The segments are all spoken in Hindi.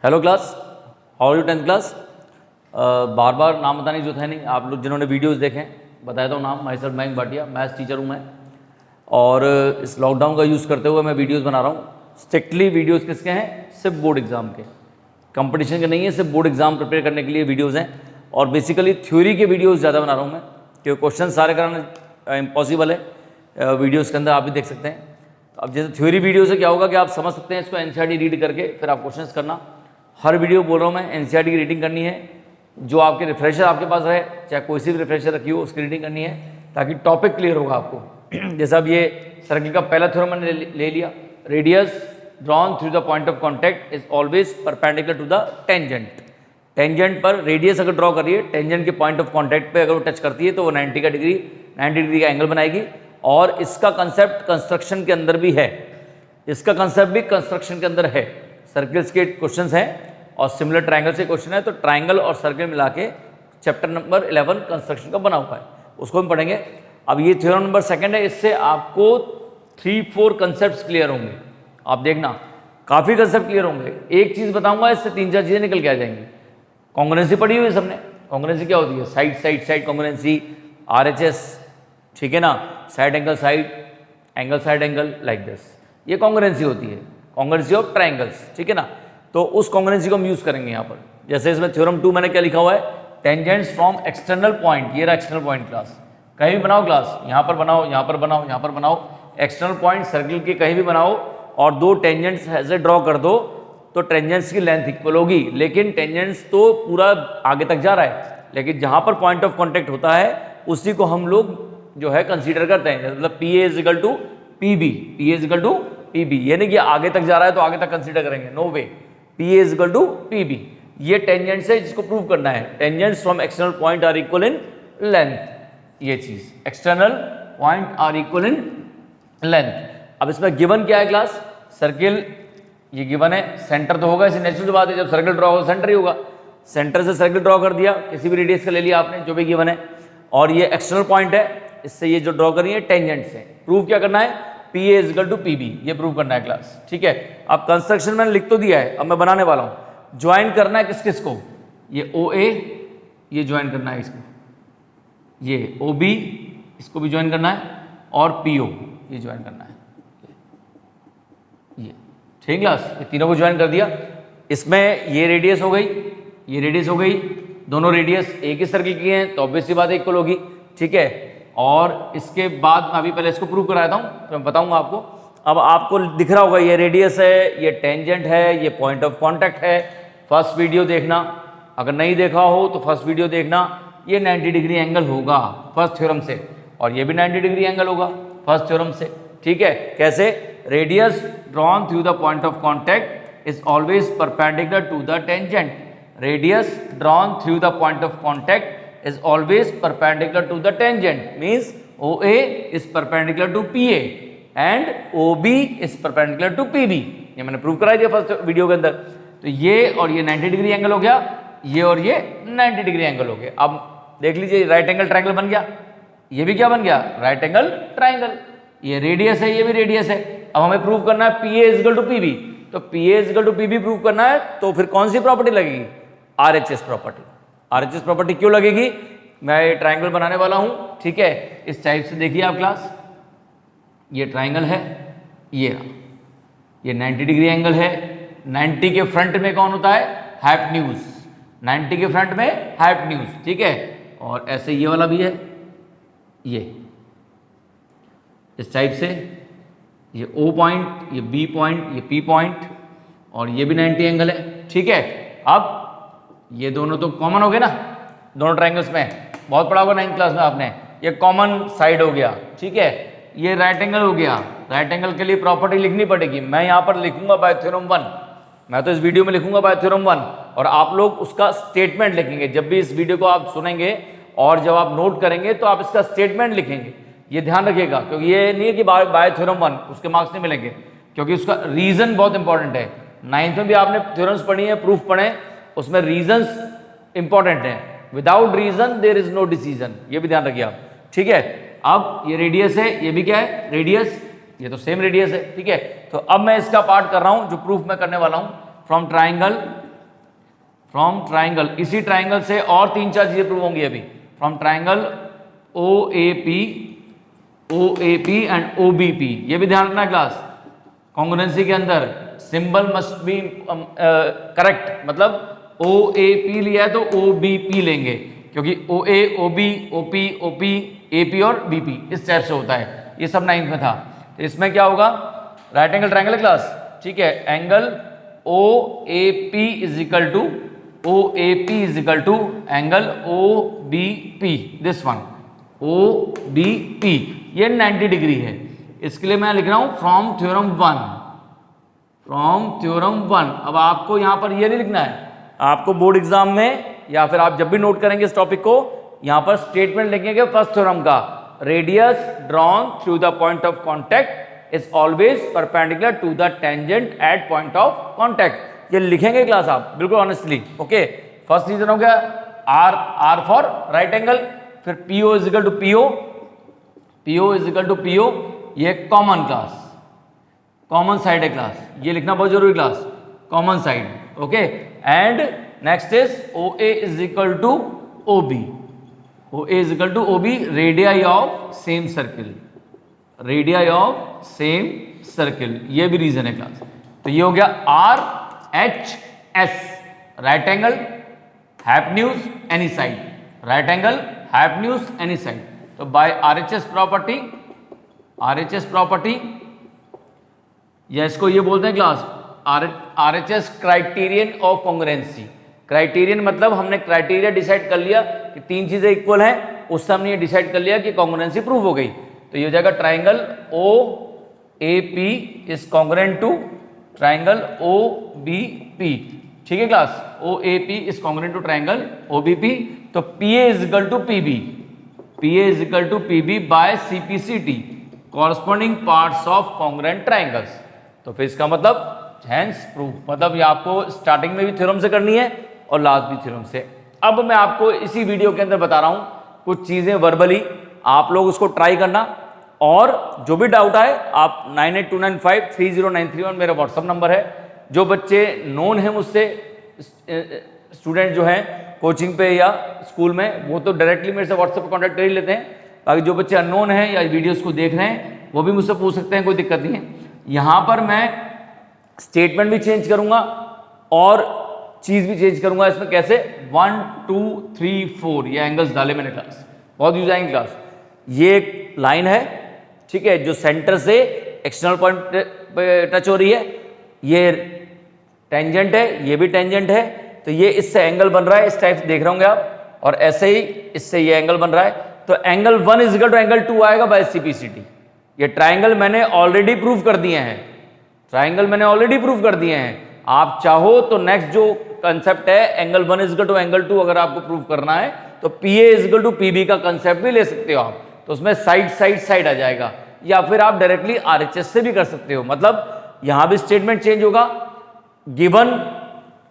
Hello class, how are you 10th class. बार बार नाम बताने की जरूरत है नहीं, आप लोग जिन्होंने वीडियोस देखें बताया तो नाम, my self Mayank Bhatia, maths teacher हूँ मैं। और इस लॉकडाउन का यूज़ करते हुए मैं वीडियोस बना रहा हूँ। स्ट्रिक्टली वीडियोस किसके हैं? सिर्फ बोर्ड एग्जाम के, कंपटीशन के नहीं है, सिर्फ बोर्ड एग्जाम प्रिपेयर करने के लिए वीडियोज़ हैं। और बेसिकली थ्योरी के वीडियोज़ ज़्यादा बना रहा हूँ मैं, क्योंकि क्वेश्चन सारे कराना इम्पॉसिबल है वीडियोज़ के अंदर, आप भी देख सकते हैं। अब जैसे थ्योरी वीडियो से क्या होगा कि आप समझ सकते हैं इसको, एनसीईआरटी रीड करके फिर आप क्वेश्चंस करना। हर वीडियो बोल रहा हूँ मैं, एनसीईआरटी की रीडिंग करनी है, जो आपके रिफ्रेशर आपके पास रहे, चाहे कोई सी भी रिफ्रेशर रखी हो उसकी रीडिंग करनी है, ताकि टॉपिक क्लियर होगा आपको। जैसे अब ये सर्किल का पहला थ्योरम मैंने ले लिया, radius drawn through the point of contact is always perpendicular to the tangent. Tangent पर रेडियस अगर ड्रॉ करिए, टेंजेंट के पॉइंट ऑफ कॉन्टैक्ट पे अगर वो टच करती है तो वो 90 डिग्री का एंगल बनाएगी। और इसका कंसेप्ट कंस्ट्रक्शन के अंदर भी है, इसका कंसेप्ट भी कंस्ट्रक्शन के अंदर है। सर्कल्स के क्वेश्चंस हैं और सिमिलर ट्रायंगल से क्वेश्चन है, तो ट्रायंगल और सर्कल मिला के चैप्टर नंबर 11 कंस्ट्रक्शन का बना हुआ है, उसको हम पढ़ेंगे। अब ये थ्योरम नंबर 2 है, इससे आपको 3-4 कंसेप्ट क्लियर होंगे। आप देखना काफ़ी कंसेप्ट क्लियर होंगे। एक चीज़ बताऊंगा, इससे 3-4 चीज़ें निकल के आ जाएंगी। कॉन्ग्रुएंसी पढ़ी हुई है सबने? कॉन्ग्रुएंसी क्या होती है? Side side side congruency, RHS, ठीक है ना, side angle side angle like this, ये कॉन्ग्रुएंसी होती है, कॉन्ग्रुएंसी ऑफ ट्रायंगल्स, ठीक है ना। तो उस कॉन्ग्रुएंसी को हम यूज करेंगे यहाँ पर। जैसे इसमें थ्योरम 2 मैंने क्या लिखा हुआ है, टेंजेंट्स फ्रॉम एक्सटर्नल पॉइंट, ये रहा एक्सटर्नल पॉइंट। क्लास कहीं भी बनाओ, क्लास यहाँ पर बनाओ, यहाँ पर बनाओ, यहाँ पर बनाओ, एक्सटर्नल पॉइंट सर्किल के कहीं भी बनाओ और दो टेंजेंट्स ऐसे ड्रॉ कर दो तो टेंजेंट्स की लेंथ इक्वल होगी। लेकिन टेंजेंट्स तो पूरा आगे तक जा रहा है, लेकिन जहाँ पर पॉइंट ऑफ कॉन्टैक्ट होता है उसी को हम लोग जो है कंसीडर करते हैं। मतलब PA = PB, PA = PB, ये नहीं कि आगे तक जा रहा है तो आगे तक कंसीडर करेंगे, नो वे। PA = PB, ये टेंजेंट्स है जिसको प्रूव करना है। Tangents from external point are equal in length, ये चीज, external point are equal in length. अब इसमें गिवन क्या है क्लास? सर्किल ये गिवन है, सेंटर तो होगा, इसे नेचुरल बात है, जब सर्किल ड्रॉ होगा सेंटर ही होगा। सेंटर से सर्किल ड्रॉ कर दिया, किसी भी रेडियस का ले लिया आपने, जो भी गिवन है, और ये एक्सटर्नल पॉइंट है, इससे ये जो ड्रॉ करी है टेंजेंट से। प्रूव क्या करना है? PA = PB, ये प्रूव करना है क्लास, ठीक है। अब कंस्ट्रक्शन मैंने लिख तो दिया है, अब मैं बनाने वाला हूं। ज्वाइन करना है किस किस को? ये OA, ये ज्वाइन करना है इसको, ये OB, इसको भी ज्वाइन करना है, और PO, ये ज्वाइन करना है, ये, ठीक क्लास। ये तीनों को ज्वाइन कर दिया। इसमें ये रेडियस हो गई, ये रेडियस हो गई, दोनों रेडियस एक ही सर्किल की हैं तो ऑब्वियस सी बात इक्वल होगी, ठीक है। और इसके बाद अभी पहले इसको प्रूव कराता हूं, तो मैं बताऊंगा आपको। अब आपको दिख रहा होगा ये रेडियस है, ये टेंजेंट है, ये पॉइंट ऑफ कॉन्टैक्ट है। फर्स्ट वीडियो देखना, अगर नहीं देखा हो तो फर्स्ट वीडियो देखना। ये 90 डिग्री एंगल होगा फर्स्ट थ्योरम से, और ये भी 90 डिग्री एंगल होगा फर्स्ट थ्योरम से, ठीक है। कैसे? Radius drawn through the point of contact is always perpendicular to the tangent. Radius drawn through the point of contact is always perpendicular to the tangent, means OA is perpendicular to PA and OB is perpendicular to PB। ये मैंने प्रूव करा दिया फर्स्ट वीडियो के अंदर। तो ये और ये 90 डिग्री एंगल हो गया, ये और ये 90 डिग्री एंगल हो गया। अब देख लीजिए, राइट एंगल ट्रायंगल बन गया, ये भी क्या बन गया? Right angle triangle. ये रेडियस है, ये भी रेडियस है। अब हमें प्रूव करना है PA = PB, तो PA = PB प्रूव करना है, तो फिर कौन सी प्रॉपर्टी लगेगी? RHS property. RHS प्रॉपर्टी क्यों लगेगी? मैं ये ट्रायंगल बनाने वाला हूं, ठीक है। इस टाइप से देखिए आप क्लास, ये ट्रायंगल है, ये 90 डिग्री एंगल है। 90 के फ्रंट में कौन होता है? हाइपोटेन्यूज। 90 के फ्रंट में हाइपोटेन्यूज, ठीक है। और ऐसे ये वाला भी है, ये इस टाइप से, ये O पॉइंट, ये B पॉइंट, ये P पॉइंट, और ये भी 90 एंगल है, ठीक है। अब ये दोनों तो कॉमन हो गए ना, दोनों ट्रायंगल्स में, बहुत पढ़ा होगा 9th क्लास में आपने। ये कॉमन साइड हो गया, ठीक है। ये राइट एंगल हो गया। राइट एंगल के लिए प्रॉपर्टी लिखनी पड़ेगी। मैं यहाँ पर लिखूंगा बाय थ्योरम 1, मैं तो इस वीडियो में लिखूंगा बाय थ्योरम 1, और आप लोग उसका स्टेटमेंट लिखेंगे। जब भी इस वीडियो को आप सुनेंगे और जब आप नोट करेंगे तो आप इसका स्टेटमेंट लिखेंगे, ये ध्यान रखिएगा, क्योंकि ये नहीं है कि बाय थ्योरम 1 उसके मार्क्स नहीं मिलेंगे, क्योंकि उसका रीजन बहुत इंपॉर्टेंट है। 9th में भी आपने थ्योरम्स पढ़ी है, प्रूफ पढ़े, उसमें रीजंस इंपॉर्टेंट है। Without reason there is no decision, ये भी ध्यान रखिए आप, ठीक है। अब ये रेडियस है, ये भी क्या है? रेडियस, ये तो सेम रेडियस है, ठीक है। तो अब मैं इसका पार्ट कर रहा हूं, जो प्रूफ मैं करने वाला हूं। फ्रॉम ट्राइंगल फ्रॉम ट्राइंगल, इसी ट्राइंगल से और 3-4 चीजें प्रूव होंगी अभी। From triangle OAP and OBP, ये भी ध्यान रखना क्लास। कॉन्ग्रुएंसी के अंदर सिंबल मस्ट बी करेक्ट, मतलब OAP लिया है तो OBP लेंगे, क्योंकि OA, OB, OP, OP, AP और BP इस टाइप से होता है। ये सब 9th में था। तो इसमें क्या होगा, राइट एंगल ट्राइंगल क्लास, ठीक है। Angle OAP is equal to angle OBP, this one OBP, ये 90 डिग्री है। इसके लिए मैं लिख रहा हूं फ्रॉम थ्योरम 1। अब आपको यहां पर ये नहीं लिखना है, आपको बोर्ड एग्जाम में या फिर आप जब भी नोट करेंगे इस टॉपिक को, यहां पर स्टेटमेंट लिखेंगे फर्स्ट थ्योरम का, radius drawn through the point of contact is always perpendicular to the tangent at point of contact. ये लिखेंगे क्लास आप बिल्कुल ऑनेस्टली, ओके। फर्स्ट रीजन हो गया आर फॉर राइट एंगल, फिर PO is equal to PO, ये कॉमन क्लास, कॉमन साइड है क्लास, ये लिखना बहुत जरूरी class, common side, okay. And next is OA is equal to OB, radii of same circle, ये भी रीजन है क्लास। तो ये हो गया RHS, right angle hypotenuse any side, right angle hypotenuse any side. तो बाय RHS प्रॉपर्टी, या इसको ये बोलते हैं class RHS criterion of congruency. Criterion मतलब हमने क्राइटेरिया डिसाइड कर लिया कि 3 चीजें इक्वल हैं, उससे हमने ये डिसाइड कर लिया कि कॉन्ग्रुएंसी प्रूव हो गई। तो ये हो जाएगा triangle OAP is congruent to triangle OBP, ठीक है class. OAP is congruent to triangle OBP। तो PA is equal to PB by CPCT, corresponding parts of congruent triangles. तो फिर इसका मतलब हेंस प्रूफ, मतलब ये आपको स्टार्टिंग में भी थ्योरम से करनी है और लास्ट भी थ्योरम से। अब मैं आपको इसी वीडियो के अंदर बता रहा हूं कुछ चीजें वर्बली, आप लोग उसको ट्राई करना, और जो भी डाउट आए आप 9829530931 मेरा व्हाट्सअप नंबर है। जो बच्चे नोन है मुझसे, स्टूडेंट जो हैं कोचिंग पे या स्कूल में, वो तो डायरेक्टली मेरे से व्हाट्सएप पे कॉन्टैक्ट कर ही लेते हैं। बाकी जो बच्चे अननोन हैं या वीडियोस को देख रहे हैं वो भी मुझसे पूछ सकते हैं, कोई दिक्कत नहीं है। यहाँ पर मैं स्टेटमेंट भी चेंज करूंगा और चीज भी चेंज करूंगा। इसमें कैसे, 1 2 3 4 ये एंगल्स डाले मैंने क्लास, बहुत यूज आएंगे क्लास। ये एक लाइन है, ठीक है, जो सेंटर से एक्सटर्नल पॉइंट पे टच हो रही है, ये टेंजेंट है, ये भी टेंजेंट है। तो ये इससे एंगल बन रहा है, इस टाइप से देख रहे होंगे आप, और ऐसे ही इससे ये एंगल बन रहा है। तो angle 1 is equal to angle 2 आएगा बाय CPCT। ये ट्राइंगल मैंने ऑलरेडी प्रूव कर दिए हैं, आप चाहो तो नेक्स्ट जो कंसेप्ट है angle 1 is equal to angle 2, अगर आपको प्रूव करना है तो PA is equal to PB का कंसेप्ट भी ले सकते हो आप। तो उसमें साइड आ जाएगा, या फिर आप डायरेक्टली RHS से भी कर सकते हो। मतलब यहां भी स्टेटमेंट चेंज होगा, गिवन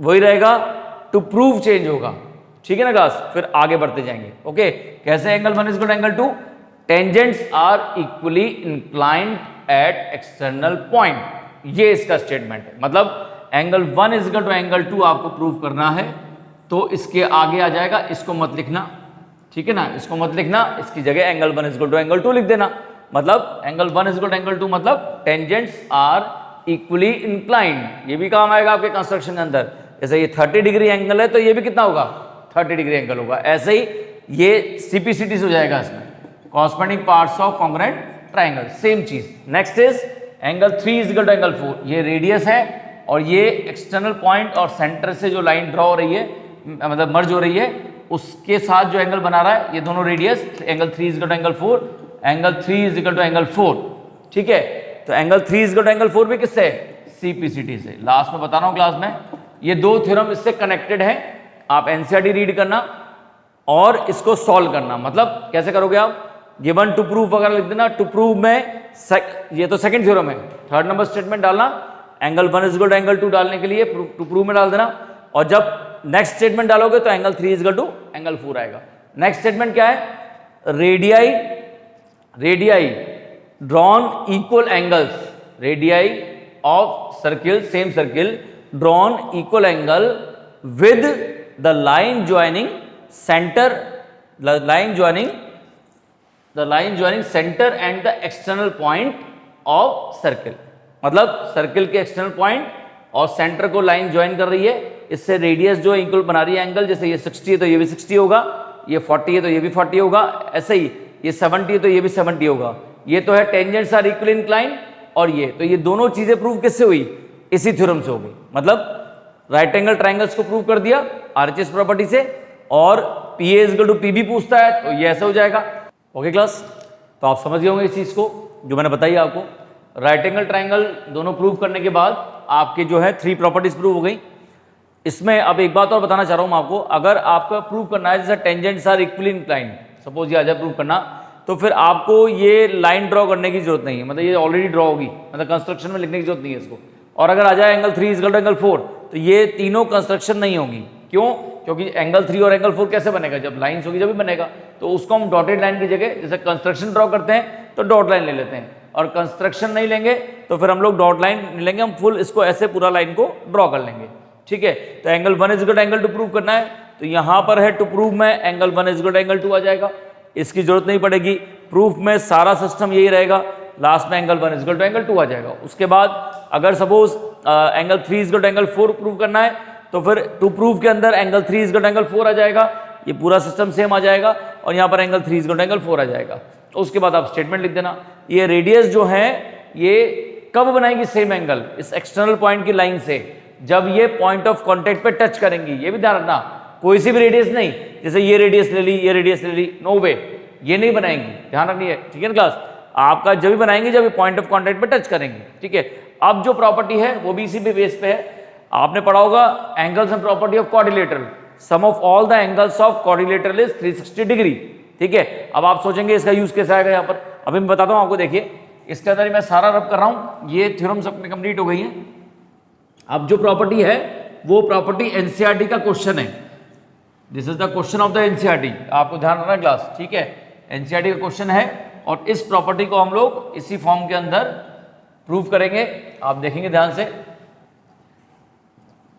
वही रहेगा, टू प्रूव चेंज होगा, ठीक है ना क्लास। फिर आगे बढ़ते जाएंगे, ओके। कैसे angle 1 is equal to angle 2, tangents are equally inclined at external point, ये इसका स्टेटमेंट है। मतलब angle 1 is equal to angle 2 आपको प्रूव करना है तो इसके आगे आ जाएगा, इसको मत लिखना, ठीक है ना, इसको मत लिखना, इसकी जगह angle 1 is equal to angle 2 लिख देना। मतलब angle 1 is equal to angle 2 मतलब टेंजेंट्स आर इक्वली इंक्लाइंड, ये भी काम आएगा आपके कंस्ट्रक्शन के अंदर। जैसे ये 30 डिग्री एंगल है तो ये भी कितना होगा, 30 डिग्री एंगल होगा। ऐसे ही ये CPCT से हो जाएगा, इसमें corresponding parts of congruent triangle, same चीज। Next is angle 3 is equal to angle 4, ये रेडियस है और ये एक्सटर्नल पॉइंट और सेंटर से जो लाइन ड्रॉ हो रही है, मतलब मर्ज हो रही है, उसके साथ जो एंगल बना रहा है, ये दोनों radius, angle 3 is equal to angle 4, angle 3 is equal to angle 4, ठीक है। तो angle 3 is equal to angle 4 भी किससे, CPCT से। लास्ट में बता रहा हूं क्लास में, ये दो थ्योरम इससे कनेक्टेड है। आप NCERT रीड करना और इसको सॉल्व करना। मतलब कैसे करोगे आप, गिवन टू प्रूव वगैरह लिख देना, टू प्रूव में ये तो सेकंड थ्योरम है, 3rd नंबर स्टेटमेंट डालना, angle 1 is equal to angle 2 डालने के लिए टू प्रूव में डाल देना, और जब नेक्स्ट स्टेटमेंट डालोगे तो angle 3 is equal to angle 4 आएगा। नेक्स्ट स्टेटमेंट क्या है, radii drawn equal angles, radii of circle, same circle drawn equal angle with the line joining centre, the line joining centre and the external point of circle. मतलब सर्किल के एक्सटर्नल पॉइंट और सेंटर को लाइन ज्वाइन कर रही है, इससे रेडियस जो इक्वल बना रही है एंगल, जैसे ये 60 है तो ये भी 60 होगा, ये 40 है तो ये भी 40 होगा, ऐसे ही ये 70 है तो ये भी 70 होगा। ये तो है टेंजेंट्स आर इक्वल इंक्लाइन, और ये तो ये दोनों चीजें प्रूव किससे हुई, इसी थ्योरम से हो गई। मतलब राइट एंगल ट्राइंगल्स को प्रूव कर दिया आरएचएस प्रॉपर्टी से, और P A equal to P B पूछता है तो ये ऐसा हो जाएगा। ओके क्लास, तो आप समझ गए होंगे इस चीज को जो मैंने बताई आपको। राइट एंगल ट्राइंगल दोनों प्रूव करने के बाद आपके जो है 3 प्रॉपर्टीज प्रूव हो गई। इसमें अब एक बात और बताना चाह रहा हूं आपको, अगर आपको प्रूव करना है जैसे tangents are equally inclined, suppose ये आ जाए प्रूव करना, तो फिर आपको ये लाइन ड्रॉ करने की जरूरत नहीं है, मतलब ये ऑलरेडी ड्रॉ होगी, मतलब कंस्ट्रक्शन में लिखने की जरूरत नहीं है इसको। और अगर आ जाए एंगल 3 इक्वल टू एंगल 4, तो ये तीनों कंस्ट्रक्शन नहीं होगी। क्यों? क्योंकि एंगल 3 और एंगल 4 कैसे बनेगा, जब लाइन्स होगी जब भी बनेगा। तो उसको हम डॉटेड लाइन की जगह जैसे कंस्ट्रक्शन ड्रॉ करते हैं तो डॉट लाइन ले लेते हैं, और कंस्ट्रक्शन नहीं लेंगे तो फिर हम लोग डॉट लाइन नहीं लेंगे, हम फुल इसको ऐसे पूरा लाइन को ड्रॉ कर लेंगे। ठीक है, तो angle 1 equal to angle 2 prove करना है, तो यहां पर है टू प्रूव में एंगल 1 इक्वल टू एंगल 2 आ जाएगा, इसकी जरूरत नहीं पड़ेगी। प्रूफ में सारा सिस्टम यही रहेगा, लास्ट में एंगल 1 इक्वल टू एंगल 2 आ जाएगा। उसके बाद अगर suppose angle 3 equal to angle 4 prove करना है, तो फिर टू प्रूफ के अंदर एंगल 3 इक्वल टू एंगल 4 आ जाएगा, ये पूरा सिस्टम सेम आ जाएगा, और यहाँ पर एंगल 3 इक्वल टू एंगल 4 आ जाएगा। तो उसके बाद आप स्टेटमेंट लिख देना, ये रेडियस जो है ये कब बनाएगी सेम एंगल, इस एक्सटर्नल पॉइंट की लाइन से, जब ये पॉइंट ऑफ कॉन्टेक्ट पे टच करेंगी। ये भी ध्यान रखना, कोई सी भी रेडियस नहीं, जैसे ये रेडियस ले ली, ये रेडियस ले ली, नो वे, ये नहीं बनाएंगी, ध्यान रखनी है। ठीक है ना क्लास, आपका जब भी बनाएंगे जब पॉइंट ऑफ कॉन्टेक्ट पे टच करेंगे। ठीक है, अब जो प्रॉपर्टी है वो भी इसी पे बेस पे है, आपने पढ़ा होगा angles and property of quadrilateral, sum of all the angles of quadrilateral is 360 degree. ठीक है, अब आप सोचेंगे इसका यूज कैसे आएगा यहाँ पर, अभी मैं बताता हूँ आपको। देखिए इसके अंदर मैं सारा रब कर रहा हूँ, ये थ्योरम सब कंप्लीट हो गई है। अब जो प्रॉपर्टी है वो प्रॉपर्टी एनसीईआरटी का क्वेश्चन है, this is the question of the NCERT, आपको ध्यान रखना क्लास। ठीक है, एनसीईआरटी का क्वेश्चन है, और इस प्रॉपर्टी को हम लोग इसी फॉर्म के अंदर प्रूव करेंगे। आप देखेंगे ध्यान से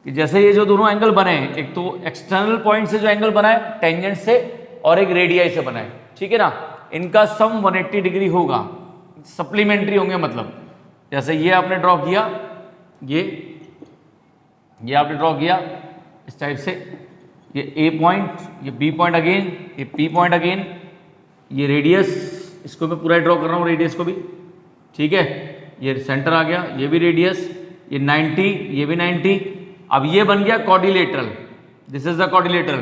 कि जैसे ये जो दोनों एंगल बने हैं, एक तो एक्सटर्नल पॉइंट से जो एंगल बना है टेंजेंट से, और एक रेडियाई से बना है। ठीक है ना, इनका सम 180 डिग्री होगा, सप्लीमेंट्री होंगे। मतलब जैसे ये आपने ड्रॉ किया, ये आपने ड्रॉ किया इस टाइप से, ये ए पॉइंट, ये बी पॉइंट अगेन, ये पी पॉइंट अगेन, ये रेडियस, इसको मैं पूरा ड्रॉ कर रहा हूँ रेडियस को भी। ठीक है, ये सेंटर आ गया, ये भी रेडियस, ये 90, ये भी 90। अब ये बन गया quadrilateral, this is the quadrilateral,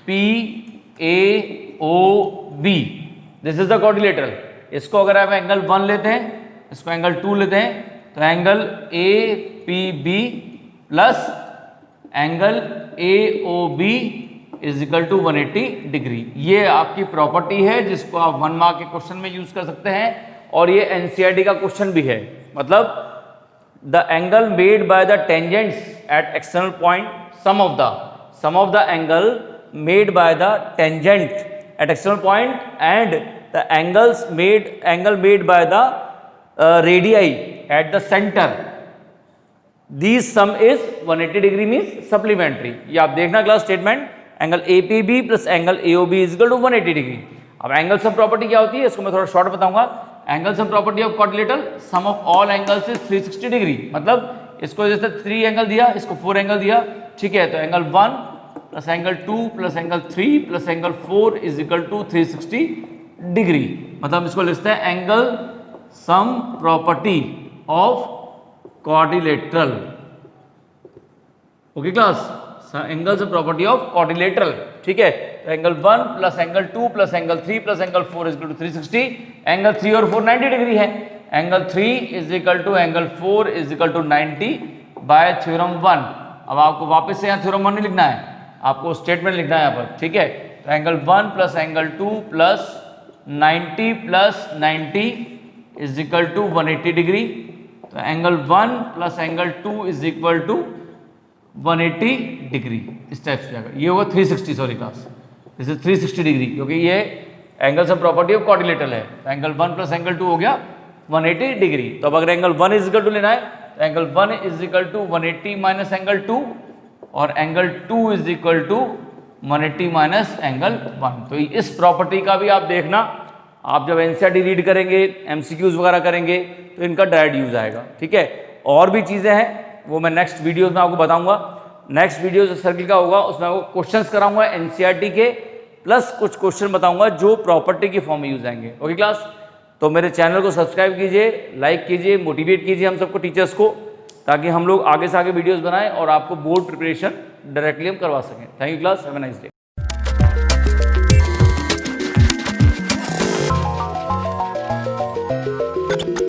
P A O B, this is the quadrilateral. इसको अगर आप एंगल 1 लेते हैं, इसको एंगल 2 लेते हैं, तो angle A P B plus angle A O B is equal to 180 degree. ये आपकी प्रॉपर्टी है जिसको आप 1 मार्क के क्वेश्चन में यूज कर सकते हैं, और ये एनसीईआरटी का क्वेश्चन भी है। मतलब the angle made by the tangents at external point, sum of the angle made by the tangent at external point and the angle made by the radii at the centre, this sum is 180 degree means supplementary. ये आप देखना class statement, angle APB plus angle AOB is equal to 180 degree. अब एंगल सम प्रॉपर्टी क्या होती है, इसको मैं थोड़ा शॉर्ट बताऊंगा। Angle sum property of quadrilateral, sum of all angles is 360 degree. मतलब इसको जैसे 3 एंगल दिया, इसको 4 एंगल दिया। ठीक है, तो angle 1 plus angle 2 plus angle 3 plus angle 4 is equal to 360 degree. मतलब इसको लिखते हैं angle sum property of quadrilateral. Okay class, angles of property of quadrilateral. ठीक है, तो angle 1 plus angle 2 plus angle 3 plus angle 4 is equal to 360। Angle 3 और 4 90 डिग्री है, angle 3 is equal to angle 4 is equal to 90 by theorem 1। अब आपको वापस से यहाँ थ्योरम 1 नहीं लिखना है, आपको स्टेटमेंट लिखना है यहाँ पर। ठीक है, तो angle 1 plus angle 2 plus 90 plus 90 is equal to 180 degree. तो angle 1 plus angle 2 is equal to 180 degree, इस टाइप से जाएगा। ये होगा 360, sorry class, this is 360 degree, क्योंकि ये angles of property of quadrilateral है। तो एंगल 1 प्लस एंगल 2 हो गया 180 डिग्री। तो अब अगर एंगल 1 इज इक्वल टू लेना है, तो angle 1 is equal to 180 minus angle 2, और angle 2 is equal to 180 minus angle 1। तो इस प्रॉपर्टी का भी आप देखना, आप जब एनसीईआरटी रीड करेंगे, एमसीक्यूज वगैरह करेंगे तो इनका डायरेक्ट यूज आएगा। ठीक है, और भी चीज़ें हैं वो मैं नेक्स्ट वीडियो में आपको बताऊंगा। नेक्स्ट वीडियो जो सर्किल का होगा उसमें आपको क्वेश्चंस कराऊंगा एनसीईआरटी के, प्लस कुछ क्वेश्चन बताऊंगा जो प्रॉपर्टी के फॉर्म में यूज आएंगे। ओके क्लास, तो मेरे चैनल को सब्सक्राइब कीजिए, लाइक कीजिए, मोटिवेट कीजिए हम सबको, टीचर्स को, ताकि हम लोग आगे से आगे वीडियोस बनाएं और आपको बोर्ड प्रिपरेशन डायरेक्टली हम करवा सकें। Thank you class, have a nice day.